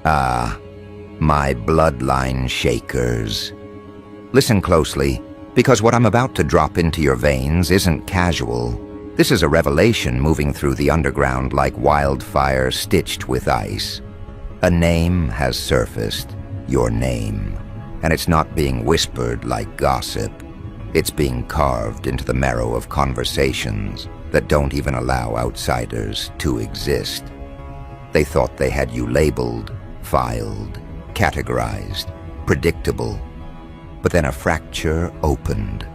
Ah, my bloodline shakers. Listen closely, because what I'm about to drop into your veins isn't casual. This is a revelation moving through the underground like wildfire stitched with ice. A name has surfaced, your name, and it's not being whispered like gossip. It's being carved into the marrow of conversations that don't even allow outsiders to exist. They thought they had you labeled, filed, categorized, predictable. But then a fracture opened.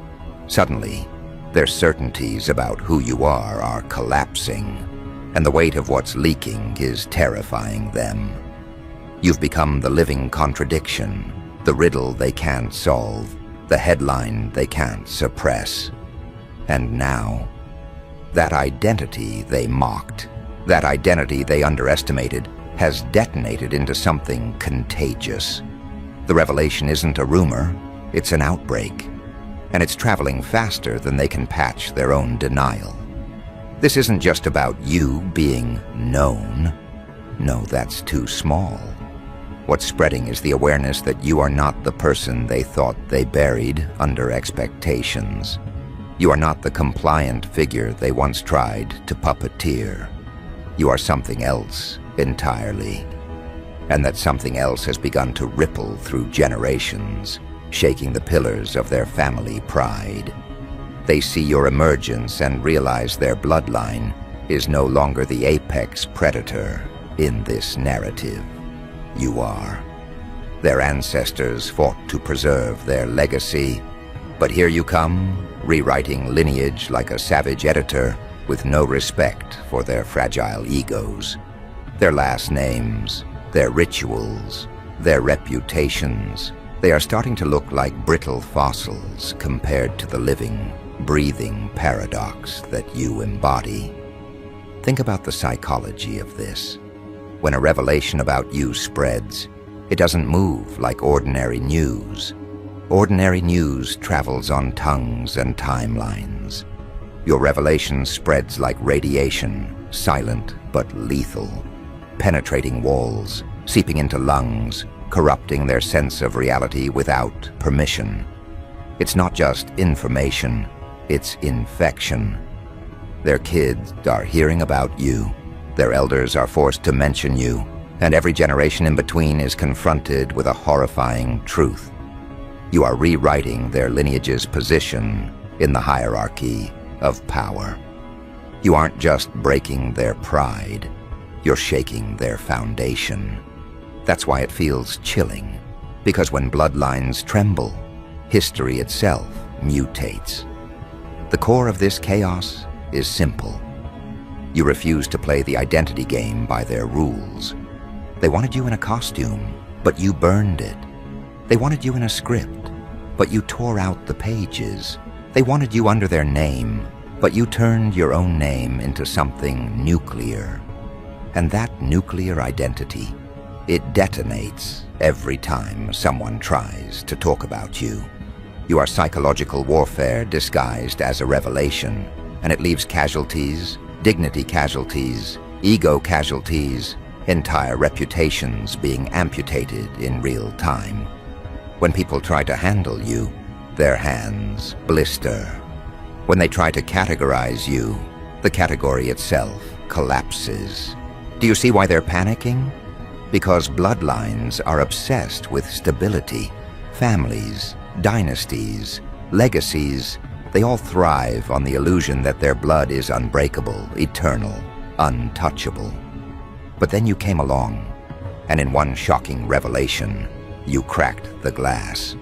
Suddenly, their certainties about who you are collapsing, and the weight of what's leaking is terrifying them. You've become the living contradiction, the riddle they can't solve, the headline they can't suppress. And now, that identity they mocked, that identity they underestimated, has detonated into something contagious. The revelation isn't a rumor, it's an outbreak, and it's traveling faster than they can patch their own denial. This isn't just about you being known. No, that's too small. What's spreading is the awareness that you are not the person they thought they buried under expectations. You are not the compliant figure they once tried to puppeteer. You are something else entirely. And that something else has begun to ripple through generations, shaking the pillars of their family pride. They see your emergence and realize their bloodline is no longer the apex predator in this narrative. You are. Their ancestors fought to preserve their legacy, but here you come, rewriting lineage like a savage editor with no respect for their fragile egos. Their last names, their rituals, their reputations, they are starting to look like brittle fossils compared to the living, breathing paradox that you embody. Think about the psychology of this. When a revelation about you spreads, it doesn't move like ordinary news. Ordinary news travels on tongues and timelines. Your revelation spreads like radiation, silent but lethal, penetrating walls, seeping into lungs, corrupting their sense of reality without permission. It's not just information, it's infection. Their kids are hearing about you. Their elders are forced to mention you, and every generation in between is confronted with a horrifying truth. You are rewriting their lineage's position in the hierarchy of power. You aren't just breaking their pride, you're shaking their foundation. That's why it feels chilling, because when bloodlines tremble, history itself mutates. The core of this chaos is simple. You refuse to play the identity game by their rules. They wanted you in a costume, but you burned it. They wanted you in a script, but you tore out the pages. They wanted you under their name, but you turned your own name into something nuclear. And that nuclear identity, it detonates every time someone tries to talk about you. You are psychological warfare disguised as a revelation, and it leaves casualties, dignity casualties, ego casualties, entire reputations being amputated in real time. When people try to handle you, their hands blister. When they try to categorize you, the category itself collapses. Do you see why they're panicking? Because bloodlines are obsessed with stability. Families, dynasties, legacies, they all thrive on the illusion that their blood is unbreakable, eternal, untouchable. But then you came along, and in one shocking revelation, you cracked the glass.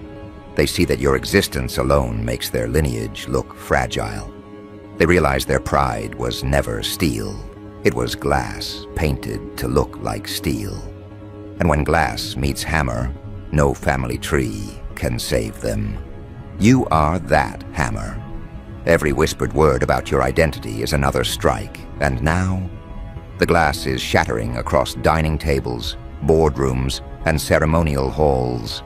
They see that your existence alone makes their lineage look fragile. They realize their pride was never steel. It was glass painted to look like steel. And when glass meets hammer, no family tree can save them. You are that hammer. Every whispered word about your identity is another strike, and now the glass is shattering across dining tables, boardrooms, and ceremonial halls.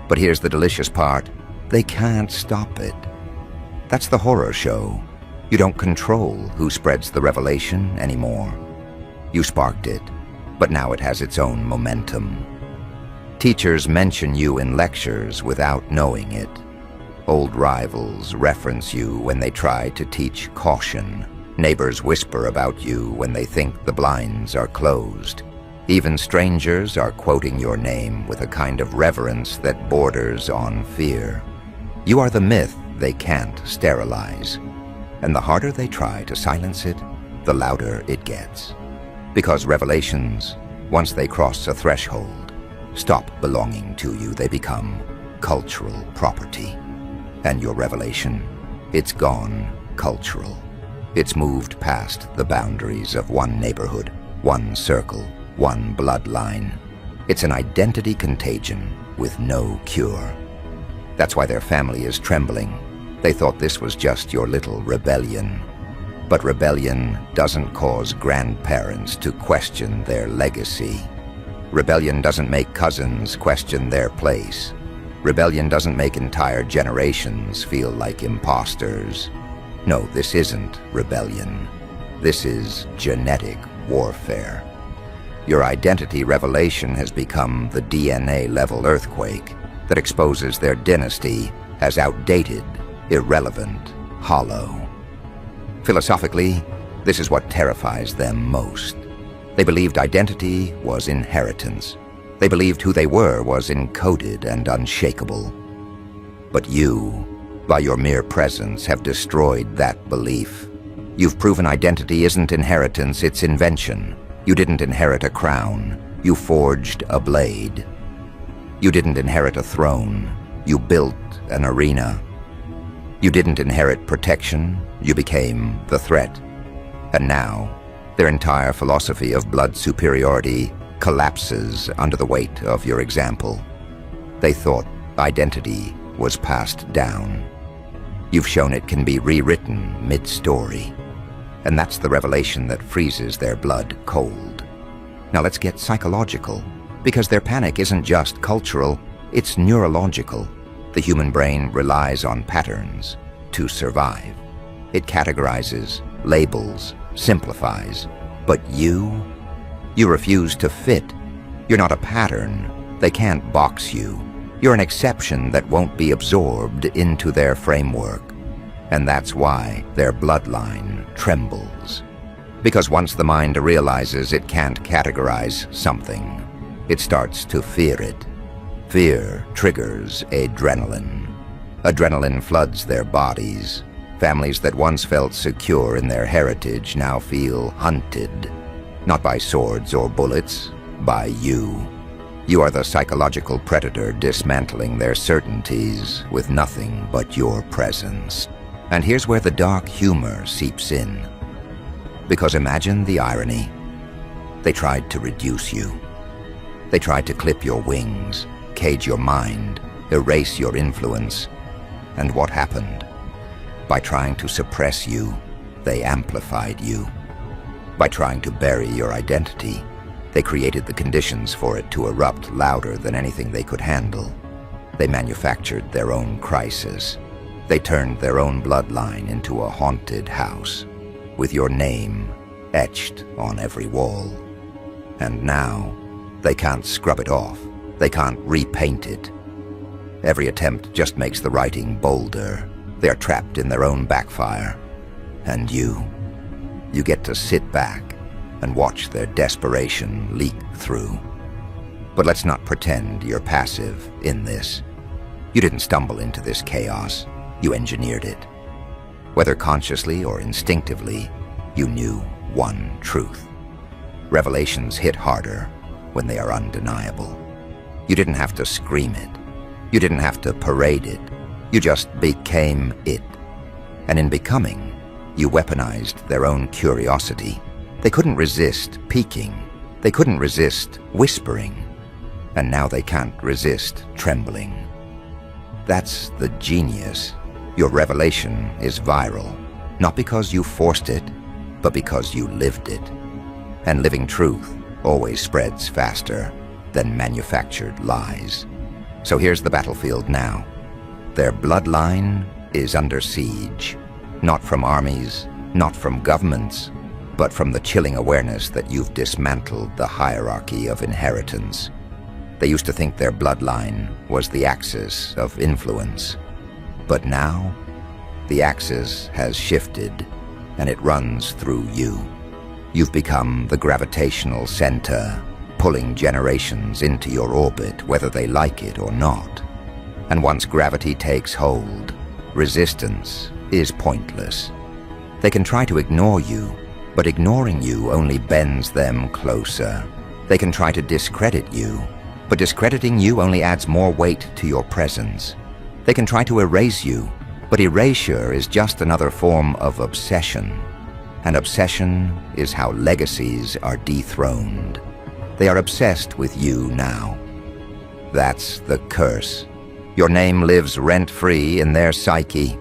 But here's the delicious part. They can't stop it. That's the horror show. You don't control who spreads the revelation anymore. You sparked it. but now it has its own momentum. Teachers mention you in lectures without knowing it. Old rivals reference you when they try to teach caution. Neighbors whisper about you when they think the blinds are closed. Even strangers are quoting your name with a kind of reverence that borders on fear. You are the myth they can't sterilize. And the harder they try to silence it, the louder it gets. Because revelations, once they cross a threshold, stop belonging to you. They become cultural property. And your revelation, it's gone cultural. It's moved past the boundaries of one neighborhood, one circle, one bloodline. It's an identity contagion with no cure. That's why their family is trembling. They thought this was just your little rebellion. But rebellion doesn't cause grandparents to question their legacy. Rebellion doesn't make cousins question their place. Rebellion doesn't make entire generations feel like imposters. No, this isn't rebellion. This is genetic warfare. Your identity revelation has become the DNA-level earthquake that exposes their dynasty as outdated, irrelevant, hollow. Philosophically, this is what terrifies them most. They believed identity was inheritance. They believed who they were was encoded and unshakable. But you, by your mere presence, have destroyed that belief. You've proven identity isn't inheritance, it's invention. You didn't inherit a crown, you forged a blade. You didn't inherit a throne, you built an arena. You didn't inherit protection, you became the threat. And now, their entire philosophy of blood superiority collapses under the weight of your example. They thought identity was passed down. You've shown it can be rewritten mid-story. And that's the revelation that freezes their blood cold. Now let's get psychological, because their panic isn't just cultural, it's neurological. The human brain relies on patterns to survive. It categorizes, labels, simplifies. But you refuse to fit. You're not a pattern. They can't box you. You're an exception that won't be absorbed into their framework. And that's why their bloodline trembles. Because once the mind realizes it can't categorize something, it starts to fear it. Fear triggers adrenaline. Adrenaline floods their bodies. Families that once felt secure in their heritage now feel hunted. Not by swords or bullets, by you. You are the psychological predator dismantling their certainties with nothing but your presence. And here's where the dark humor seeps in. Because imagine the irony. They tried to reduce you. They tried to clip your wings, cage your mind, erase your influence. And what happened? By trying to suppress you, they amplified you. By trying to bury your identity, they created the conditions for it to erupt louder than anything they could handle. They manufactured their own crisis. They turned their own bloodline into a haunted house, with your name etched on every wall. And now, they can't scrub it off. They can't repaint it. Every attempt just makes the writing bolder. They're trapped in their own backfire. And you get to sit back and watch their desperation leak through. But let's not pretend you're passive in this. You didn't stumble into this chaos. You engineered it. Whether consciously or instinctively, you knew one truth. Revelations hit harder when they are undeniable. You didn't have to scream it. You didn't have to parade it. You just became it. And in becoming, you weaponized their own curiosity. They couldn't resist peeking. They couldn't resist whispering. And now they can't resist trembling. That's the genius. Your revelation is viral, not because you forced it, but because you lived it. And living truth always spreads faster than manufactured lies. So here's the battlefield now. Their bloodline is under siege, not from armies, not from governments, but from the chilling awareness that you've dismantled the hierarchy of inheritance. They used to think their bloodline was the axis of influence. But now, the axis has shifted, and it runs through you. You've become the gravitational center, pulling generations into your orbit, whether they like it or not. And once gravity takes hold, resistance is pointless. They can try to ignore you, but ignoring you only bends them closer. They can try to discredit you, but discrediting you only adds more weight to your presence. They can try to erase you, but erasure is just another form of obsession. And obsession is how legacies are dethroned. They are obsessed with you now. That's the curse. Your name lives rent-free in their psyche.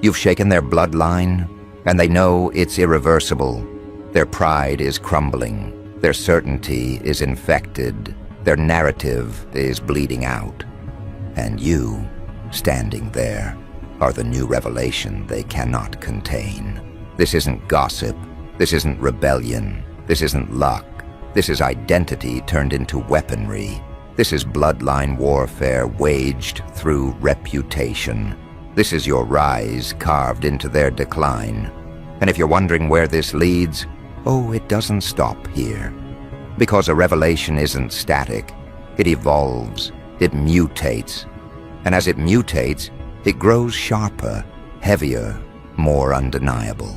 You've shaken their bloodline, and they know it's irreversible. Their pride is crumbling. Their certainty is infected. Their narrative is bleeding out. And you, standing there, are the new revelation they cannot contain. This isn't gossip. This isn't rebellion. This isn't luck. This is identity turned into weaponry. This is bloodline warfare waged through reputation. This is your rise carved into their decline. And if you're wondering where this leads, oh, it doesn't stop here. Because a revelation isn't static. It evolves. It mutates. And as it mutates, it grows sharper, heavier, more undeniable.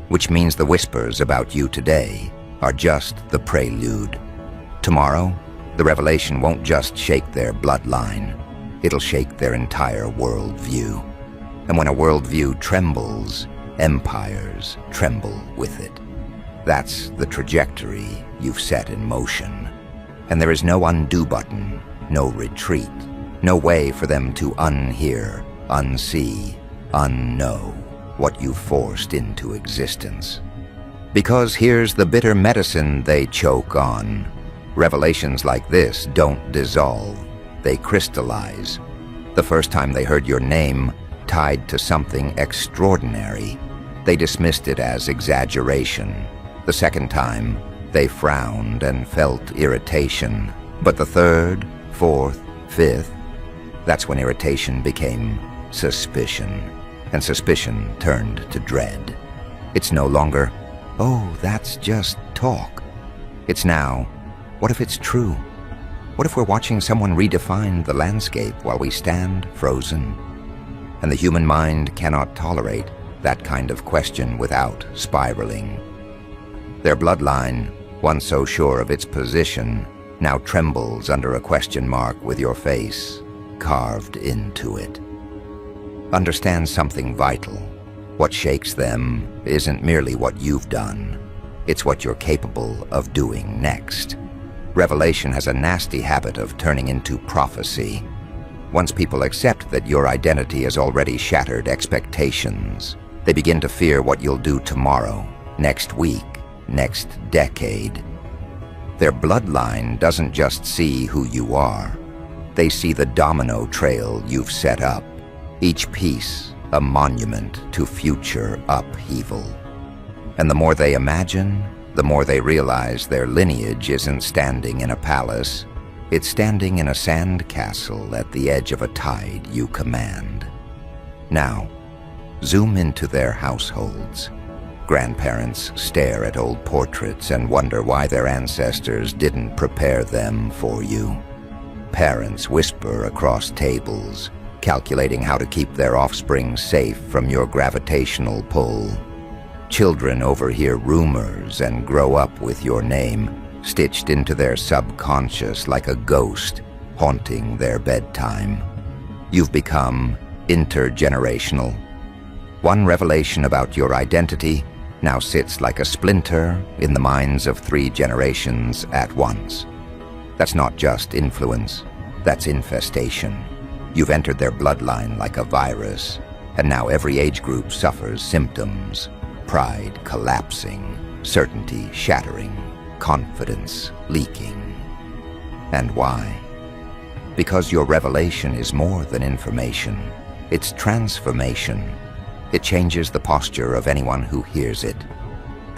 Which means the whispers about you today are just the prelude. Tomorrow, the revelation won't just shake their bloodline. It'll shake their entire worldview. And when a worldview trembles, empires tremble with it. That's the trajectory you've set in motion. And there is no undo button, no retreat, no way for them to unhear, unsee, unknow what you forced into existence. Because here's the bitter medicine they choke on. Revelations like this don't dissolve, they crystallize. The first time they heard your name tied to something extraordinary, they dismissed it as exaggeration. The second time, they frowned and felt irritation. But the third, fourth, fifth, that's when irritation became suspicion. And suspicion turned to dread. It's no longer, oh, that's just talk. It's now, what if it's true? What if we're watching someone redefine the landscape while we stand frozen? And the human mind cannot tolerate that kind of question without spiraling. Their bloodline, once so sure of its position, now trembles under a question mark with your face carved into it. Understand something vital. What shakes them isn't merely what you've done. It's what you're capable of doing next. Revelation has a nasty habit of turning into prophecy. Once people accept that your identity has already shattered expectations, they begin to fear what you'll do tomorrow, next week, next decade. Their bloodline doesn't just see who you are. They see the domino trail you've set up. Each piece a monument to future upheaval. And the more they imagine, the more they realize their lineage isn't standing in a palace. It's standing in a sand castle at the edge of a tide you command. Now, zoom into their households. Grandparents stare at old portraits and wonder why their ancestors didn't prepare them for you. Parents whisper across tables, calculating how to keep their offspring safe from your gravitational pull. Children overhear rumors and grow up with your name stitched into their subconscious like a ghost haunting their bedtime. You've become intergenerational. One revelation about your identity now sits like a splinter in the minds of 3 generations at once. That's not just influence, that's infestation. You've entered their bloodline like a virus, and now every age group suffers symptoms. Pride collapsing, certainty shattering, confidence leaking. And why? Because your revelation is more than information. It's transformation. It changes the posture of anyone who hears it.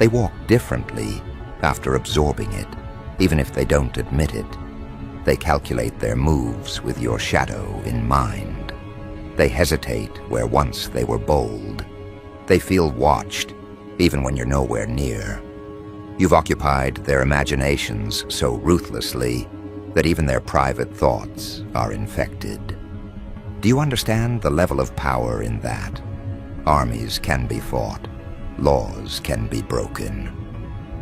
They walk differently after absorbing it, even if they don't admit it. They calculate their moves with your shadow in mind. They hesitate where once they were bold. They feel watched, even when you're nowhere near. You've occupied their imaginations so ruthlessly that even their private thoughts are infected. Do you understand the level of power in that? Armies can be fought. Laws can be broken.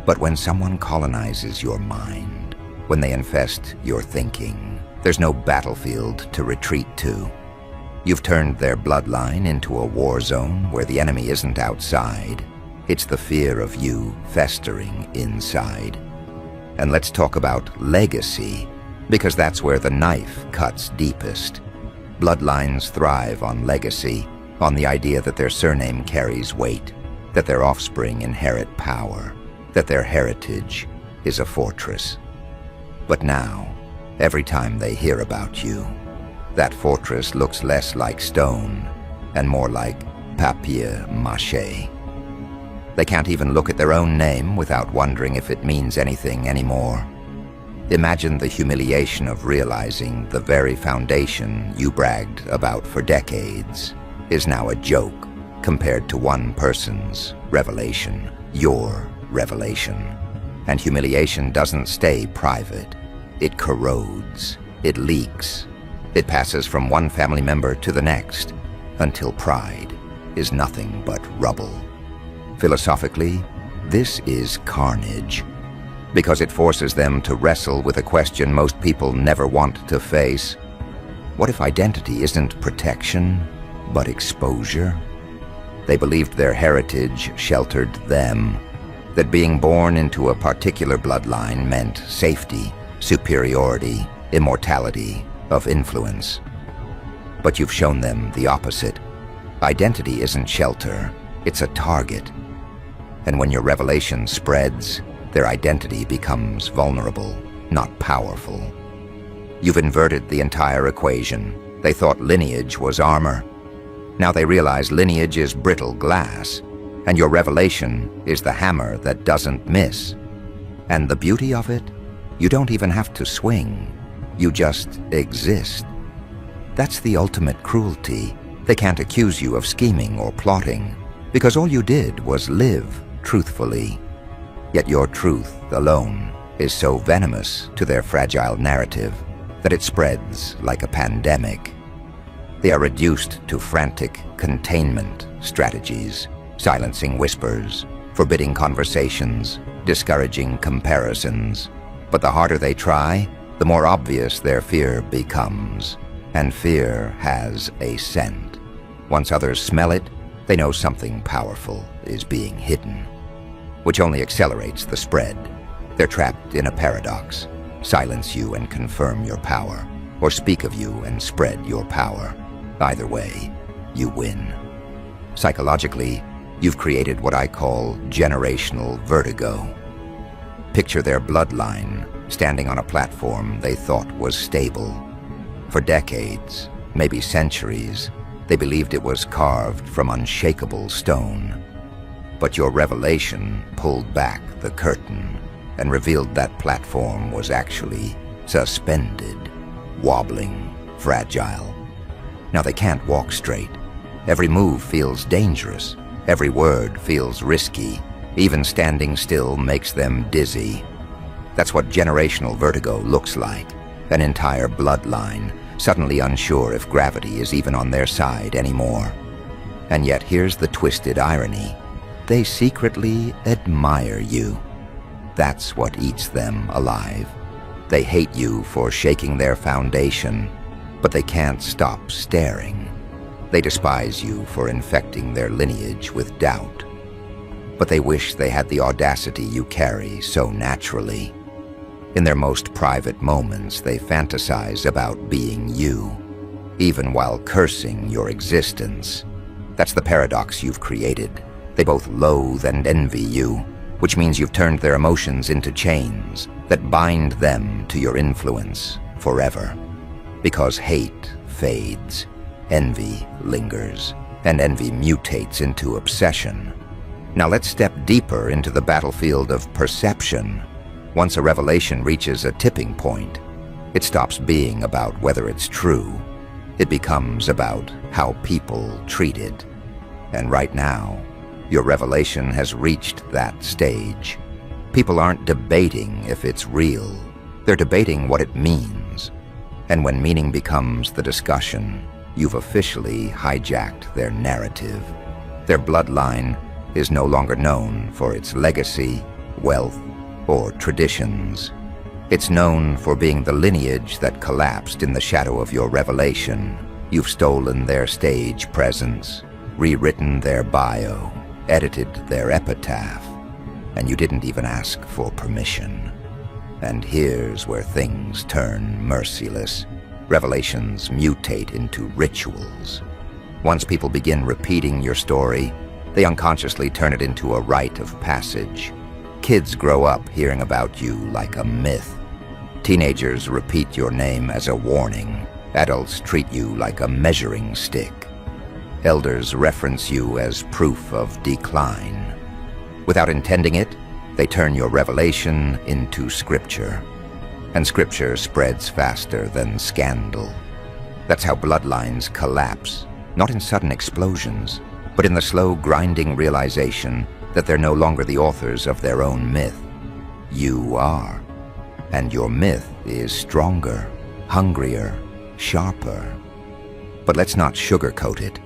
But when someone colonizes your mind, when they infest your thinking, there's no battlefield to retreat to. You've turned their bloodline into a war zone where the enemy isn't outside. It's the fear of you festering inside. And let's talk about legacy, because that's where the knife cuts deepest. Bloodlines thrive on legacy, on the idea that their surname carries weight, that their offspring inherit power, that their heritage is a fortress. But now, every time they hear about you, that fortress looks less like stone and more like papier-mâché. They can't even look at their own name without wondering if it means anything anymore. Imagine the humiliation of realizing the very foundation you bragged about for decades is now a joke compared to one person's revelation, your revelation. And humiliation doesn't stay private. It corrodes, it leaks, it passes from one family member to the next until pride is nothing but rubble. Philosophically, this is carnage, because it forces them to wrestle with a question most people never want to face. What if identity isn't protection, but exposure? They believed their heritage sheltered them, that being born into a particular bloodline meant safety, superiority, immortality of influence. But you've shown them the opposite. Identity isn't shelter, it's a target. And when your revelation spreads, their identity becomes vulnerable, not powerful. You've inverted the entire equation. They thought lineage was armor. Now they realize lineage is brittle glass, and your revelation is the hammer that doesn't miss. And the beauty of it? You don't even have to swing. You just exist. That's the ultimate cruelty. They can't accuse you of scheming or plotting, because all you did was live truthfully. Yet your truth alone is so venomous to their fragile narrative that it spreads like a pandemic. They are reduced to frantic containment strategies, silencing whispers, forbidding conversations, discouraging comparisons. But the harder they try, the more obvious their fear becomes. And fear has a scent. Once others smell it, they know something powerful is being hidden, which only accelerates the spread. They're trapped in a paradox. Silence you and confirm your power, or speak of you and spread your power. Either way, you win. Psychologically, you've created what I call generational vertigo. Picture their bloodline standing on a platform they thought was stable. For decades, maybe centuries, they believed it was carved from unshakable stone. But your revelation pulled back the curtain and revealed that platform was actually suspended, wobbling, fragile. Now they can't walk straight. Every move feels dangerous. Every word feels risky. Even standing still makes them dizzy. That's what generational vertigo looks like. An entire bloodline, suddenly unsure if gravity is even on their side anymore. And yet here's the twisted irony. They secretly admire you. That's what eats them alive. They hate you for shaking their foundation, but they can't stop staring. They despise you for infecting their lineage with doubt. But they wish they had the audacity you carry so naturally. In their most private moments, they fantasize about being you, even while cursing your existence. That's the paradox you've created. They both loathe and envy you, which means you've turned their emotions into chains that bind them to your influence forever. Because hate fades, envy lingers, and envy mutates into obsession. Now let's step deeper into the battlefield of perception. Once a revelation reaches a tipping point, it stops being about whether it's true. It becomes about how people treat it. And right now, your revelation has reached that stage. People aren't debating if it's real. They're debating what it means. And when meaning becomes the discussion, you've officially hijacked their narrative. Their bloodline is no longer known for its legacy, wealth, or traditions. It's known for being the lineage that collapsed in the shadow of your revelation. You've stolen their stage presence, rewritten their bio, edited their epitaph, and you didn't even ask for permission. And here's where things turn merciless. Revelations mutate into rituals. Once people begin repeating your story, they unconsciously turn it into a rite of passage. Kids grow up hearing about you like a myth. Teenagers repeat your name as a warning. Adults treat you like a measuring stick. Elders reference you as proof of decline. Without intending it, they turn your revelation into scripture. And scripture spreads faster than scandal. That's how bloodlines collapse, not in sudden explosions, but in the slow grinding realization that they're no longer the authors of their own myth. You are. And your myth is stronger, hungrier, sharper. But let's not sugarcoat it.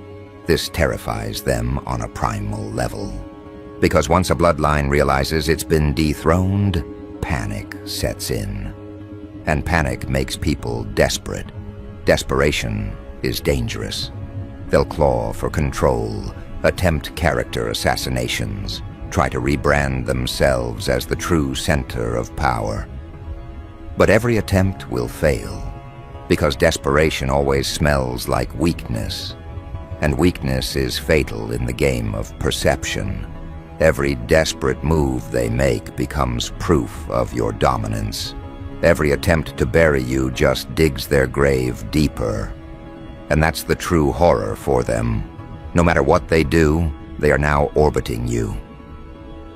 This terrifies them on a primal level. Because once a bloodline realizes it's been dethroned, panic sets in. And panic makes people desperate. Desperation is dangerous. They'll claw for control, attempt character assassinations, try to rebrand themselves as the true center of power. But every attempt will fail, because desperation always smells like weakness, and weakness is fatal in the game of perception. Every desperate move they make becomes proof of your dominance. Every attempt to bury you just digs their grave deeper. And that's the true horror for them. No matter what they do, they are now orbiting you.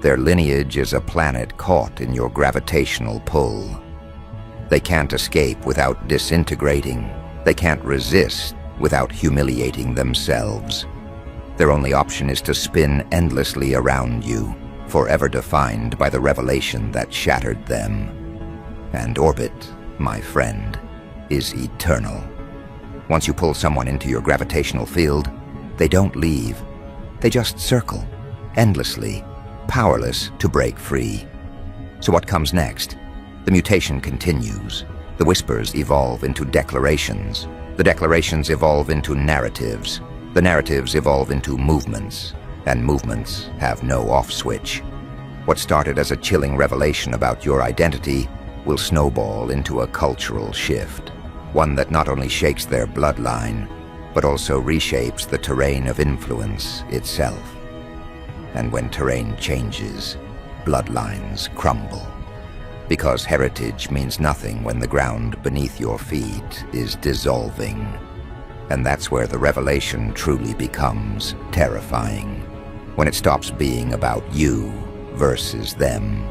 Their lineage is a planet caught in your gravitational pull. They can't escape without disintegrating. They can't resist without humiliating themselves. Their only option is to spin endlessly around you, forever defined by the revelation that shattered them. And orbit, my friend, is eternal. Once you pull someone into your gravitational field, they don't leave. They just circle, endlessly, powerless to break free. So what comes next? The mutation continues. The whispers evolve into declarations. The declarations evolve into narratives. The narratives evolve into movements. And movements have no off switch. What started as a chilling revelation about your identity will snowball into a cultural shift. One that not only shakes their bloodline, but also reshapes the terrain of influence itself. And when terrain changes, bloodlines crumble. Because heritage means nothing when the ground beneath your feet is dissolving. And that's where the revelation truly becomes terrifying. When it stops being about you versus them,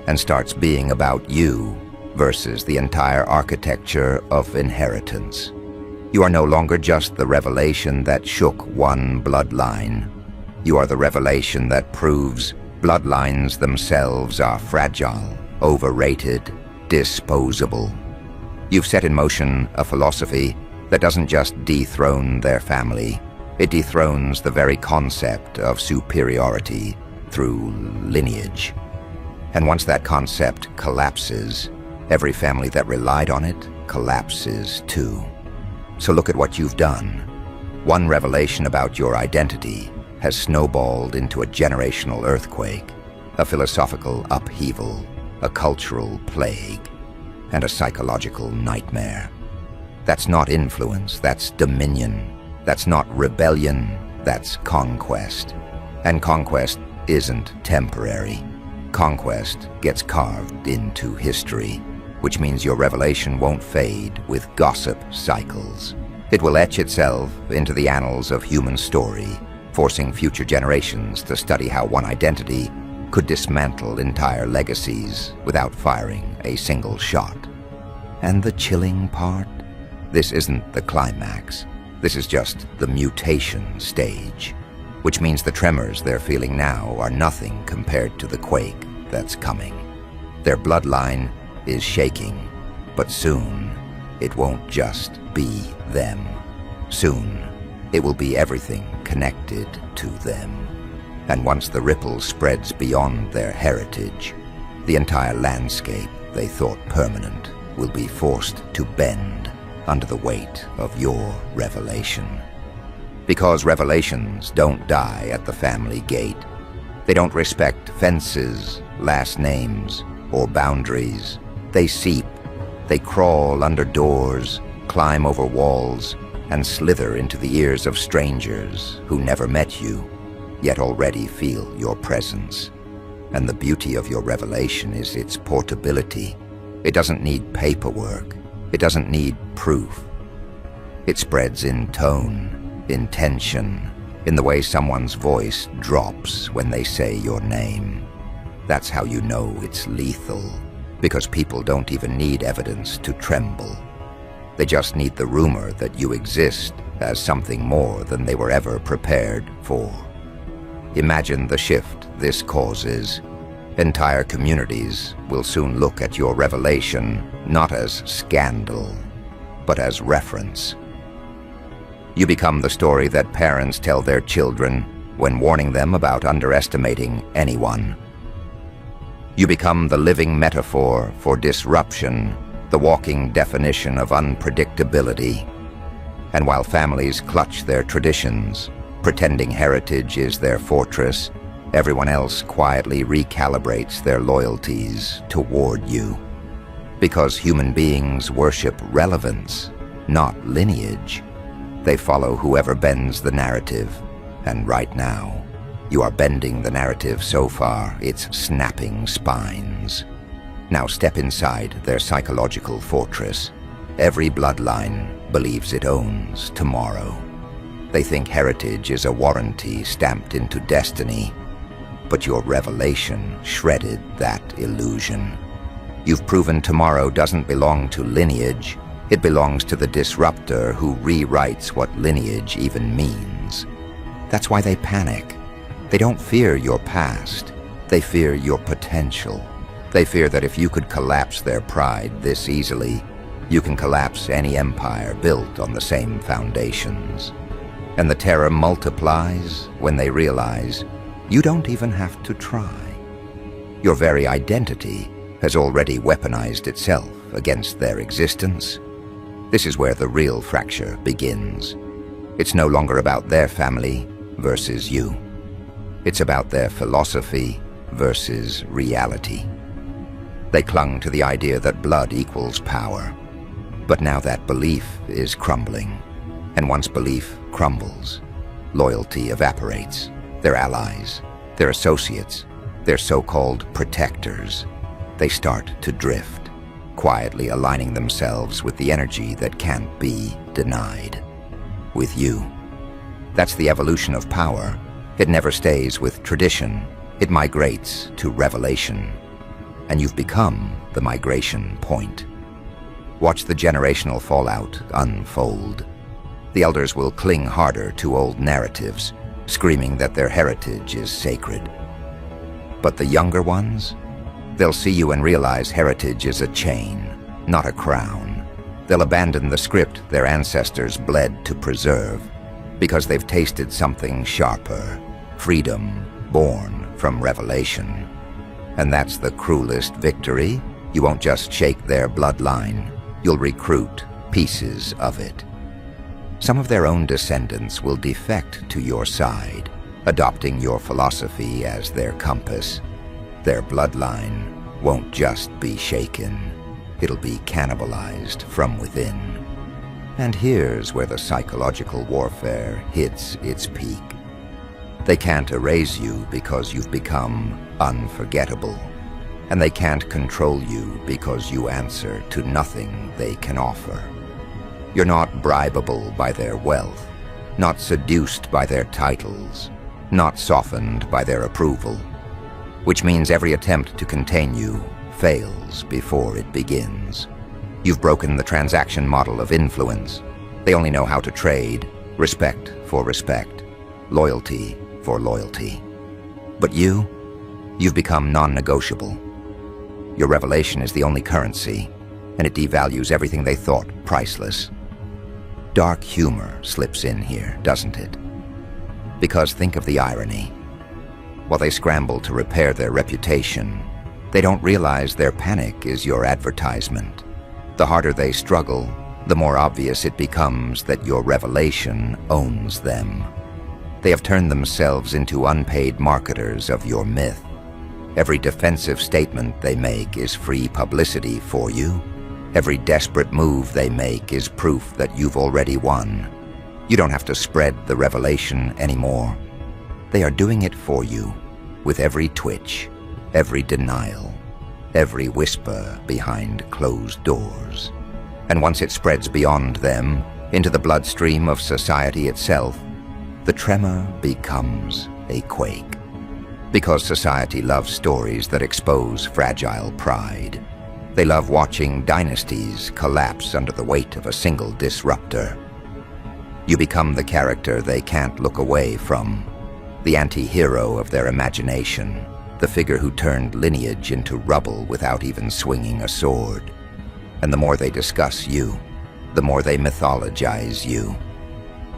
and starts being about you versus the entire architecture of inheritance. You are no longer just the revelation that shook one bloodline. You are the revelation that proves bloodlines themselves are fragile, overrated, disposable. You've set in motion a philosophy that doesn't just dethrone their family, it dethrones the very concept of superiority through lineage. And once that concept collapses, every family that relied on it collapses too. So look at what you've done. One revelation about your identity has snowballed into a generational earthquake, a philosophical upheaval, a cultural plague, and a psychological nightmare. That's not influence, that's dominion. That's not rebellion, that's conquest. And conquest isn't temporary. Conquest gets carved into history, which means your revelation won't fade with gossip cycles. It will etch itself into the annals of human story, forcing future generations to study how one identity could dismantle entire legacies without firing a single shot. And the chilling part? This isn't the climax. This is just the mutation stage, which means the tremors they're feeling now are nothing compared to the quake that's coming. Their bloodline is shaking, but soon it won't just be them. Soon it will be everything connected to them. And once the ripple spreads beyond their heritage, the entire landscape they thought permanent will be forced to bend under the weight of your revelation. Because revelations don't die at the family gate. They don't respect fences, last names, or boundaries. They seep, they crawl under doors, climb over walls, and slither into the ears of strangers who never met you, yet already feel your presence. And the beauty of your revelation is its portability. It doesn't need paperwork. It doesn't need proof. It spreads in tone, in tension, in the way someone's voice drops when they say your name. That's how you know it's lethal, because people don't even need evidence to tremble. They just need the rumor that you exist as something more than they were ever prepared for. Imagine the shift this causes. Entire communities will soon look at your revelation not as scandal, but as reference. You become the story that parents tell their children when warning them about underestimating anyone. You become the living metaphor for disruption, the walking definition of unpredictability. And while families clutch their traditions, pretending heritage is their fortress, everyone else quietly recalibrates their loyalties toward you. Because human beings worship relevance, not lineage. They follow whoever bends the narrative, and right now, you are bending the narrative so far it's snapping spines. Now step inside their psychological fortress. Every bloodline believes it owns tomorrow. They think heritage is a warranty stamped into destiny, but your revelation shredded that illusion. You've proven tomorrow doesn't belong to lineage. It belongs to the disruptor who rewrites what lineage even means. That's why they panic. They don't fear your past. They fear your potential. They fear that if you could collapse their pride this easily, you can collapse any empire built on the same foundations. And the terror multiplies when they realize you don't even have to try. Your very identity has already weaponized itself against their existence. This is where the real fracture begins. It's no longer about their family versus you. It's about their philosophy versus reality. They clung to the idea that blood equals power. But now that belief is crumbling. And once belief crumbles, loyalty evaporates. Their allies, their associates, their so-called protectors, they start to drift, quietly aligning themselves with the energy that can't be denied. With you. That's the evolution of power. It never stays with tradition. It migrates to revelation. And you've become the migration point. Watch the generational fallout unfold. The elders will cling harder to old narratives, screaming that their heritage is sacred. But the younger ones? They'll see you and realize heritage is a chain, not a crown. They'll abandon the script their ancestors bled to preserve, because they've tasted something sharper, freedom born from revelation. And that's the cruelest victory. You won't just shake their bloodline, you'll recruit pieces of it. Some of their own descendants will defect to your side, adopting your philosophy as their compass. Their bloodline won't just be shaken, it'll be cannibalized from within. And here's where the psychological warfare hits its peak. They can't erase you because you've become unforgettable. And they can't control you because you answer to nothing they can offer. You're not bribable by their wealth. not seduced by their titles, not softened by their approval, which means every attempt to contain you fails before it begins. You've broken the transaction model of influence. They only know how to trade respect for respect, loyalty for loyalty. But you've become non-negotiable. Your revelation is the only currency, and it devalues everything they thought priceless. Dark humor slips in here, doesn't it? Because think of the irony. While they scramble to repair their reputation, they don't realize their panic is your advertisement. The harder they struggle, the more obvious it becomes that your revelation owns them. They have turned themselves into unpaid marketers of your myth. Every defensive statement they make is free publicity for you. Every desperate move they make is proof that you've already won. You don't have to spread the revelation anymore. They are doing it for you, with every twitch, every denial, every whisper behind closed doors. And once it spreads beyond them, into the bloodstream of society itself, the tremor becomes a quake. Because society loves stories that expose fragile pride. They love watching dynasties collapse under the weight of a single disruptor. You become the character they can't look away from, the anti-hero of their imagination, the figure who turned lineage into rubble without even swinging a sword. And the more they discuss you, the more they mythologize you.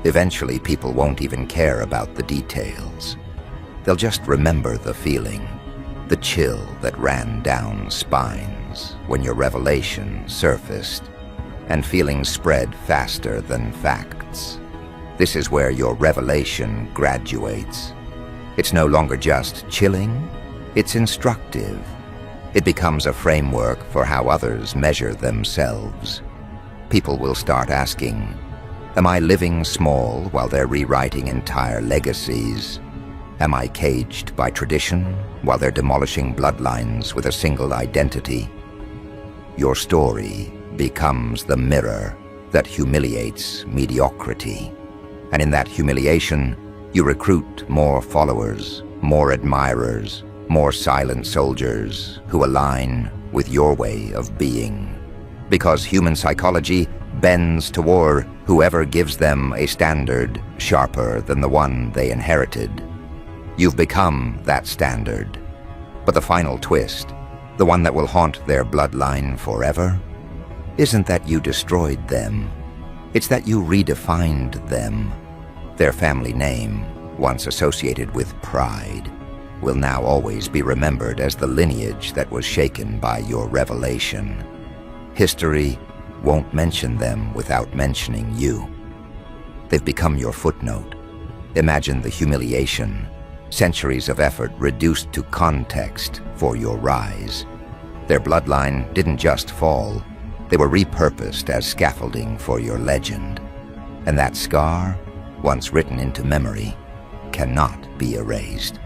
Eventually, people won't even care about the details. They'll just remember the feeling, the chill that ran down spines when your revelation surfaced, and feelings spread faster than facts. This is where your revelation graduates. It's no longer just chilling, it's instructive. It becomes a framework for how others measure themselves. People will start asking, am I living small while they're rewriting entire legacies? Am I caged by tradition while they're demolishing bloodlines with a single identity? Your story becomes the mirror that humiliates mediocrity. And in that humiliation, you recruit more followers, more admirers, more silent soldiers who align with your way of being. Because human psychology bends toward whoever gives them a standard sharper than the one they inherited. You've become that standard. But the final twist, the one that will haunt their bloodline forever, isn't that you destroyed them. It's that you redefined them. Their family name, once associated with pride, will now always be remembered as the lineage that was shaken by your revelation. History won't mention them without mentioning you. They've become your footnote. Imagine the humiliation, centuries of effort reduced to context for your rise. Their bloodline didn't just fall, they were repurposed as scaffolding for your legend. And that scar, once written into memory, cannot be erased.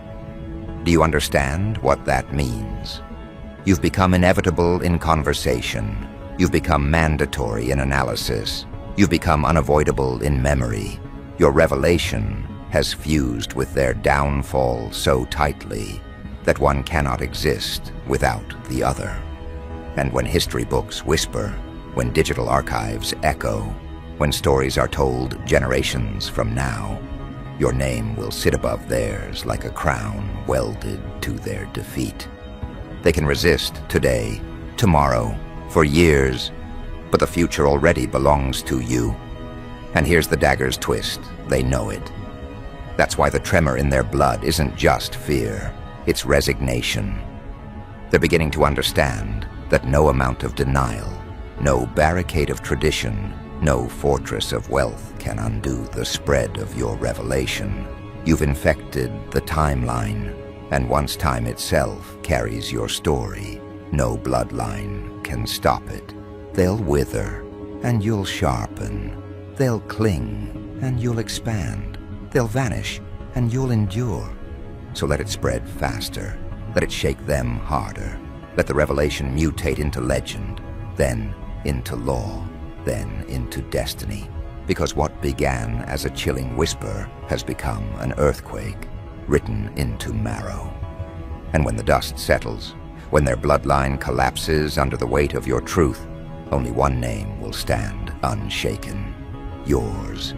Do you understand what that means? You've become inevitable in conversation. You've become mandatory in analysis. You've become unavoidable in memory. Your revelation has fused with their downfall so tightly that one cannot exist without the other. And when history books whisper, when digital archives echo, when stories are told generations from now, your name will sit above theirs like a crown welded to their defeat. They can resist today, tomorrow, for years, but the future already belongs to you. And here's the dagger's twist, they know it. That's why the tremor in their blood isn't just fear, it's resignation. They're beginning to understand that no amount of denial, no barricade of tradition, no fortress of wealth can undo the spread of your revelation. You've infected the timeline, and once time itself carries your story, no bloodline can stop it. They'll wither, and you'll sharpen. They'll cling, and you'll expand. They'll vanish, and you'll endure. So let it spread faster. Let it shake them harder. Let the revelation mutate into legend, then into law, then into destiny. Because what began as a chilling whisper has become an earthquake, written into marrow. And when the dust settles, when their bloodline collapses under the weight of your truth, only one name will stand unshaken: yours.